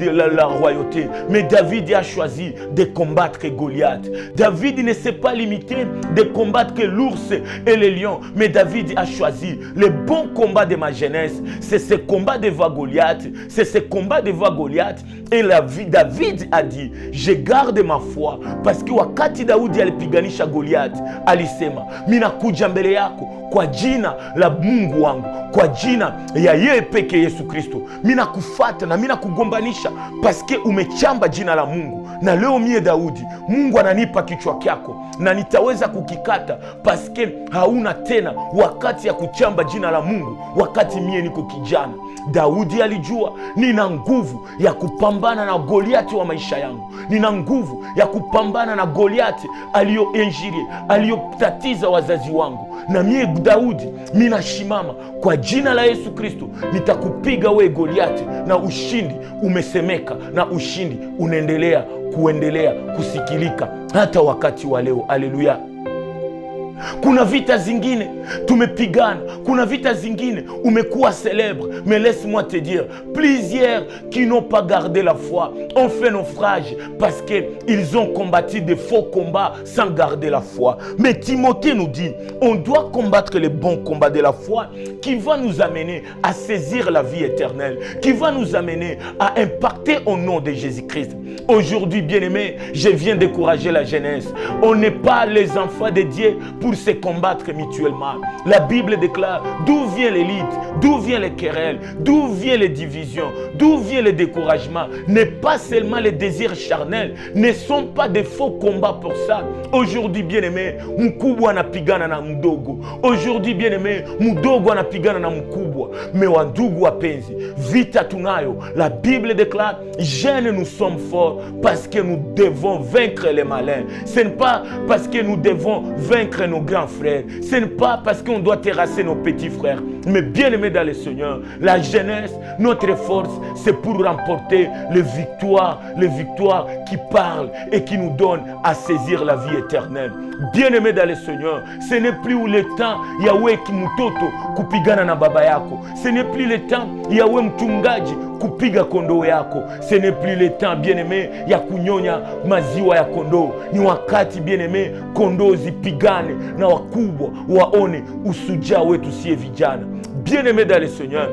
La royauté. Mais David a choisi de combattre Goliath. David ne s'est pas limité de combattre l'ours et le lion. Mais David a choisi le bon combat de ma jeunesse. C'est ce combat devant Goliath. C'est ce combat devant Goliath. Et David a dit, je garde ma foi. Parce que wakati Daudi alipiganisha Goliath, alisema, mina kuja mbele yako kwa jina la Mungu wangu, kwa jina ya yeye peke Yesu Kristo. Mina kufuata na mina kugombanisha paske umechamba jina la Mungu. Na leo mie Daudi, Mungu ananipa kichwa kyako na nitaweza kukikata paske hauna tena wakati ya kuchamba jina la Mungu wakati mie niko kijana. Daudi alijua nina nguvu ya kupambana na Goliathi wa maisha yangu. Nina nguvu ya kupambana na Goliathi aliyoinjiri, aliyotatiza wazazi wangu. Na mie Daudi, mina shimama kwa jina la Yesu Kristo, nitakupiga we Goliathi na ushindi umesemeka na ushindi unaendelea kusikilika hata wakati wa leo. Haleluya. Kuna vita zingine tumepigana, kuna vita zingine umekuwa célèbre, mais laisse-moi te dire, plusieurs qui n'ont pas gardé la foi ont fait naufrage parce qu'ils ont combattu des faux combats sans garder la foi. Mais Timothée nous dit, on doit combattre le bon combat de la foi qui va nous amener à saisir la vie éternelle, qui va nous amener à impacter au nom de Jésus-Christ. Aujourd'hui, bien-aimés, je viens d'encourager la jeunesse. On n'est pas les enfants de Dieu pour se combattre mutuellement. La Bible déclare d'où vient les luttes, d'où vient les querelles, d'où vient les divisions, d'où vient le découragement. N'est pas seulement les désirs charnels, ne sont pas des faux combats pour ça. Aujourd'hui, bien-aimé, mkubwa anapigana na mdogo. Aujourd'hui, bien-aimé, mdogo anapigana na mkubwa. Mais wandugu wapenzi, vita tunayo. La Bible déclare, jeunes nous sommes forts parce que nous devons vaincre les malins. Ce n'est pas parce que nous devons vaincre nos grands frères. Ce n'est pas parce qu'on doit terrasser nos petits frères. Mais bien aimé dans le Seigneur, la jeunesse, notre force, c'est pour remporter les victoires qui parlent et qui nous donnent à saisir la vie éternelle. Bien aimé dans le Seigneur, ce n'est plus le temps Yahweh kimutoto kupigana na baba yako. Ce n'est plus le temps Yahweh mchungaji kupiga kondoo yako. Ce n'est plus le temps, bien-aimé, ya kunyonya maziwa ya kondoo. Ni wakati, bien-aimé, kondoo zipigane na wakubwa waone usujaa wetu sie vijana. Bien-aimé dans le Seigneur,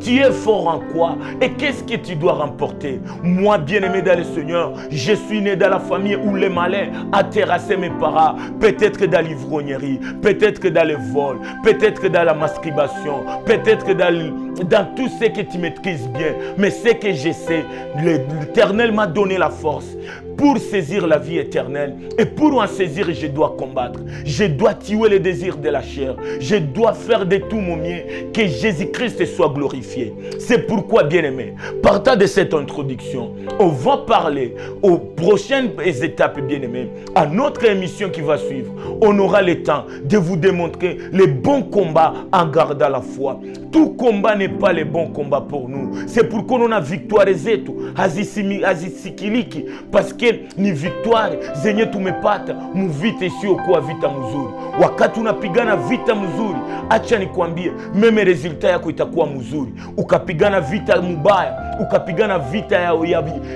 Tu es fort en quoi? Et qu'est-ce que tu dois remporter? Moi, bien-aimé dans le Seigneur, je suis né dans la famille où les malins a terrassé mes parents. Peut-être que dans l'ivrognerie, peut-être que dans le vol, peut-être que dans la masturbation, peut-être que dans tout ce que tu maîtrises bien. Mais ce que je sais, l'Éternel m'a donné la force pour saisir la vie éternelle. Et pour en saisir, je dois combattre. Je dois tuer les désirs de la chair. Je dois faire de tout mon mieux que Jésus-Christ soit glorifié. C'est pourquoi, bien-aimé, partant de cette introduction, on va parler aux prochaines étapes, bien-aimé, à notre émission qui va suivre. On aura le temps de vous démontrer les bons combats en gardant la foi. Tout combat n'est pas le bon combat pour nous. C'est pourquoi on a victoire zetu hazisikiliki, parce que ni victoire zenye tumepata muvita isiyokuwa vita mzuri. Wakati unapigana vita mzuri, acha nikwambie, meme resulta yako itakuwa mzuri. Ukapigana vita mubaya, ukapigana vita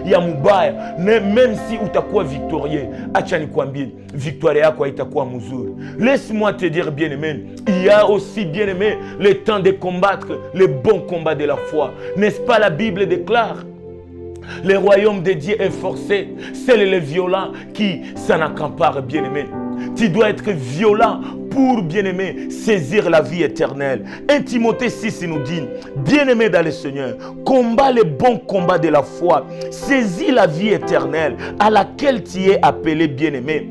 ya mubaya, même si utakuwa victorieux, acha nikwambie, victoire yako haitakuwa mzuri. Laisse-moi te dire, bien-aimé, il y a aussi, bien-aimé, le temps de combattre le bon combat de la foi. N'est-ce pas, la Bible déclare? Le royaume de Dieu est forcé. C'est les violents qui s'en accaparent, bien-aimé. Tu dois être violent pour, bien-aimé, saisir la vie éternelle. 1 Timothée 6 nous dit, bien-aimé dans le Seigneur, combat le bon combat de la foi. Saisis la vie éternelle à laquelle tu es appelé, bien-aimé.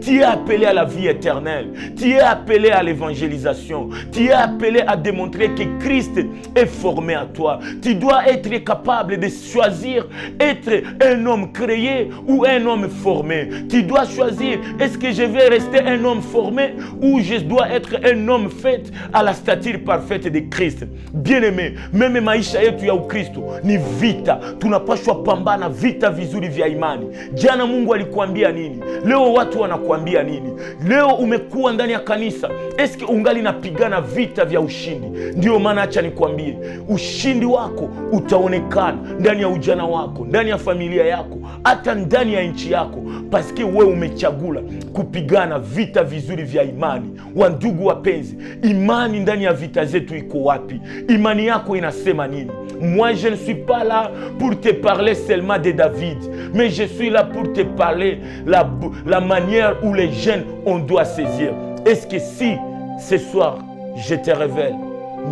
Tu es appelé à la vie éternelle. Tu es appelé à l'évangélisation. Tu es appelé à démontrer que Christ est formé à toi. Tu dois être capable de choisir être un homme créé ou un homme formé. Tu dois choisir, est-ce que je vais rester un homme formé ou je dois être un homme fait à la stature parfaite de Christ. Bien-aimé, même maisha yetu ya Ukristo ni vita. Tunapaswa pambana vita vizuri vya imani. Jana Mungu alikuambia nini? Leo watu wanakuambia nini? Leo umekuwa ndani ya kanisa, eske ungali napigana vita vya ushindi? Ndio maana acha nikwambie, ushindi wako utaonekana ndani ya ujana wako, ndani ya familia yako, hata ndani ya nchi yako, paske wewe umechagula kupigana vita vizuri vya imani. Wandugu wapenzi, imani ndani ya vita zetu iko wapi? Imani yako inasema nini? Moi, je ne suis pas là pour te parler seulement de David, mais je suis là pour te parler la manière où les jeunes, on doit saisir. Est-ce que si, ce soir, je te révèle,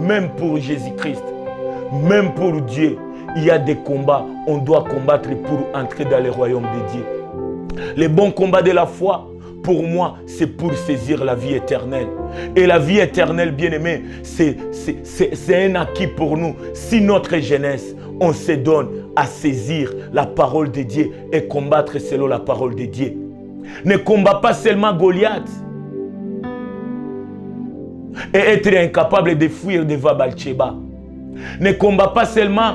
même pour Jésus-Christ, même pour Dieu, il y a des combats, on doit combattre pour entrer dans le royaume de Dieu. Le bon combat de la foi, pour moi, c'est pour saisir la vie éternelle. Et la vie éternelle, bien-aimé, c'est un acquis pour nous. Si notre jeunesse, on se donne à saisir la parole de Dieu et combattre selon la parole de Dieu. Ne combat pas seulement Goliath et être incapable de fuir devant Bathsheba. Ne combat pas seulement,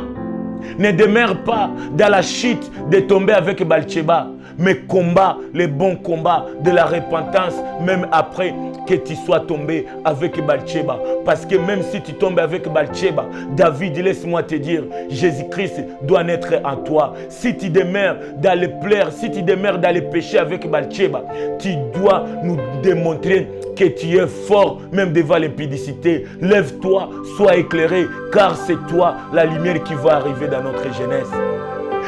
ne demeure pas dans la chute de tomber avec Bathsheba, mais combat le bon combat de la repentance, même après que tu sois tombé avec Bathsheba. Parce que même si tu tombes avec Bathsheba, David, laisse-moi te dire, Jésus-Christ doit naître en toi. Si tu demeures dans les pleurs, si tu demeures dans les péchés avec Bathsheba, tu dois nous démontrer que tu es fort même devant l'impudicité. Lève-toi, sois éclairé, car c'est toi la lumière qui va arriver dans notre jeunesse.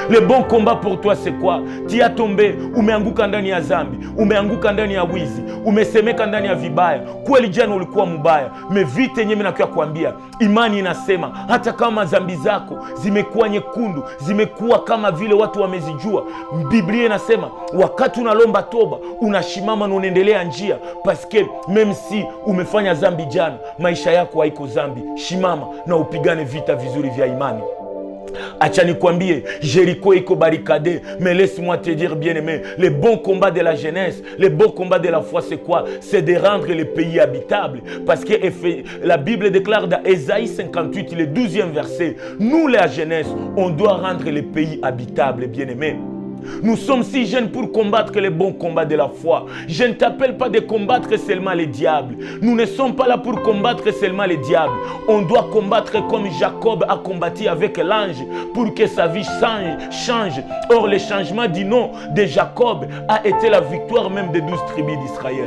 Le bon combat pour toi c'est quoi? Tu as tombé, umeanguka ndani ya zambi, umeanguka ndani ya wizi, umesemeka ndani ya vibaya. Kweli jana ulikuwa mbaya, mevite yenyewe nakuwa kuambia, imani inasema hata kama zambi zako zimekuwa nyekundu, zimekuwa kama vile watu wamezijua, Biblia inasema wakati unalomba toba, unashimama na unaendelea njia, paske même si umefanya zambi jana, maisha yako haiko zambi. Shimama na upigane vita vizuri vya imani. Acha nikwambie, Jéricho iko barricadé, mais laisse-moi te dire, bien-aimé, le bon combat de la jeunesse, le bon combat de la foi, c'est quoi? C'est de rendre le pays habitable. Parce que la Bible déclare dans Ésaïe 58, le 12e verset, nous, la jeunesse, on doit rendre le pays habitable, bien-aimé. Nous sommes si jeunes pour combattre le bon combat de la foi. Je ne t'appelle pas de combattre seulement les diables. Nous ne sommes pas là pour combattre seulement les diables. On doit combattre comme Jacob a combattu avec l'ange pour que sa vie change. Or, le changement du nom de Jacob a été la victoire même des 12 tribus d'Israël.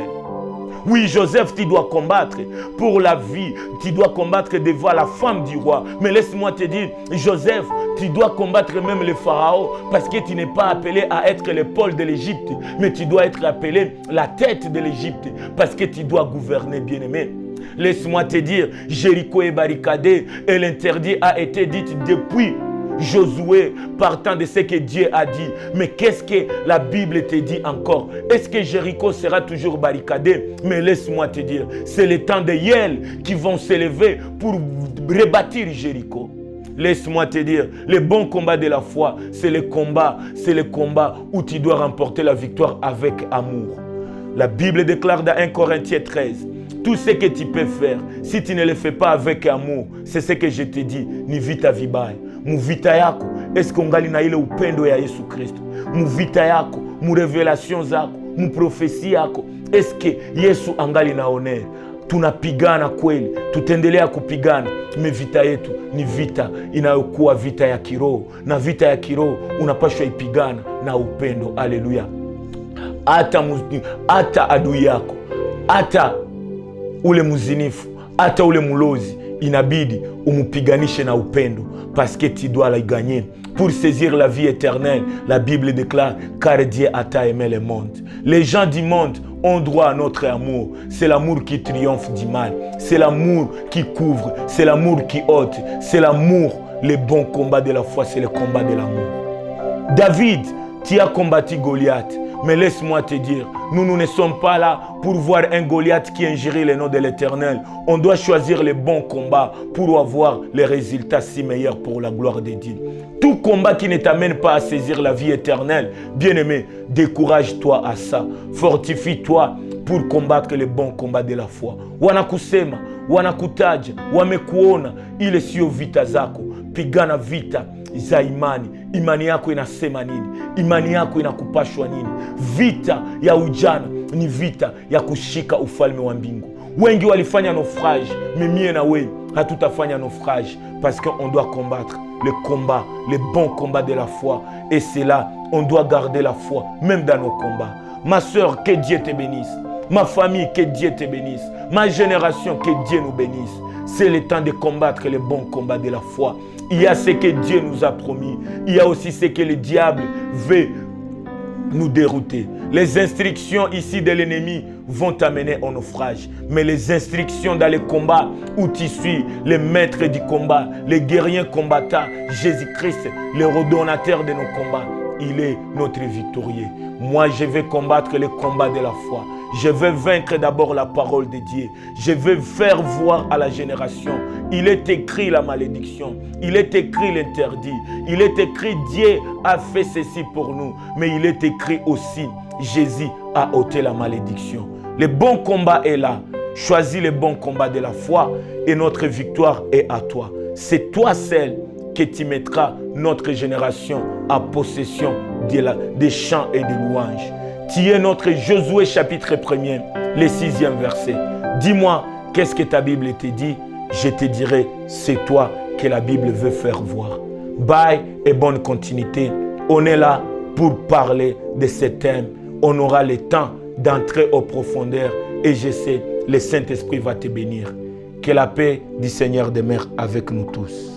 Oui, Joseph, tu dois combattre pour la vie. Tu dois combattre devant la femme du roi. Mais laisse-moi te dire, Joseph, tu dois combattre même le pharaon parce que tu n'es pas appelé à être l'épaule de l'Égypte, mais tu dois être appelé la tête de l'Égypte parce que tu dois gouverner, bien-aimé. Laisse-moi te dire, Jéricho est barricadé et l'interdit a été dit depuis Josué, partant de ce que Dieu a dit. Mais qu'est-ce que la Bible te dit encore? Est-ce que Jéricho sera toujours barricadé? Mais laisse-moi te dire, c'est le temps de Yel qui vont s'élever pour rebâtir Jéricho. Laisse-moi te dire, le bon combat de la foi, c'est le combat où tu dois remporter la victoire avec amour. La Bible déclare dans 1 Corinthiens 13, tout ce que tu peux faire, si tu ne le fais pas avec amour, c'est ce que je te dis, ni vita vibaya. Mu vita yako, est-ce qu'on gali na ile upendo ya Yesu Kristo? Mu vita yako, mu revelation zako, mu profesi yako, est-ce que Yesu angali naonea? Tunapigana kweli, tutaendelea kupigana, me vita yetu ni vita inayokuwa vita ya kiroho, na vita ya kiroho unapaswa ipigana na upendo. Haleluya. Hata adui yako, hata ule mzinifu, hata ule mulozi, inabidi umupiganishe na upendo parce que tu dois la gagner. Pour saisir la vie éternelle, la Bible déclare, car Dieu a tant aimé le monde. Les gens du monde ont droit à notre amour. C'est l'amour qui triomphe du mal. C'est l'amour qui couvre. C'est l'amour qui ôte. C'est l'amour. Le bon combat de la foi, c'est le combat de l'amour. David, tu as combattu Goliath. Mais laisse-moi te dire, nous ne sommes pas là pour voir un Goliath qui injurie le nom de l'Éternel. On doit choisir le bon combat pour avoir les résultats si meilleurs pour la gloire de Dieu. Tout combat qui ne t'amène pas à saisir la vie éternelle, bien-aimé, décourage-toi à ça. Fortifie-toi pour combattre le bon combat de la foi. Wanakusema, wanakutaja, wamekuona, ile sio vita zako. Pigana vita za imani. Imani yako inasema nini? Imani yako inakupashwa nini? Vita ya ujana ni vita ya kushika ufalme wa mbingu. Wengi walifanya naufrage, mais mie na wewe hatutafanya naufrage parce qu'on doit combattre le combat, le bon combat de la foi. Et c'est là, on doit garder la foi, même dans nos combats. Ma soeur, que Dieu te bénisse. Ma famille, que Dieu te bénisse. Ma génération, que Dieu nous bénisse. C'est le temps de combattre le bon combat de la foi. Il y a ce que Dieu nous a promis. Il y a aussi ce que le diable veut nous dérouter. Les instructions ici de l'ennemi vont t'amener au naufrage. Mais les instructions dans le combat où tu suis le maître du combat, le guerrier combattant, Jésus-Christ, le redonnateur de nos combats, il est notre victorieux. Moi, je vais combattre le combat de la foi. Je vais vaincre d'abord la parole de Dieu. Je vais faire voir à la génération. Il est écrit la malédiction. Il est écrit l'interdit. Il est écrit Dieu a fait ceci pour nous. Mais il est écrit aussi Jésus a ôté la malédiction. Le bon combat est là. Choisis le bon combat de la foi et notre victoire est à toi. C'est toi seul que tu mettras notre génération à possession des chants et des louanges. Tu es notre Josué chapitre 1er, le 6e verset. Dis-moi, qu'est-ce que ta Bible te dit? Je te dirai, c'est toi que la Bible veut faire voir. Bye et bonne continuité. On est là pour parler de ce thème. On aura le temps d'entrer aux profondeurs et je sais, le Saint-Esprit va te bénir. Que la paix du Seigneur demeure avec nous tous.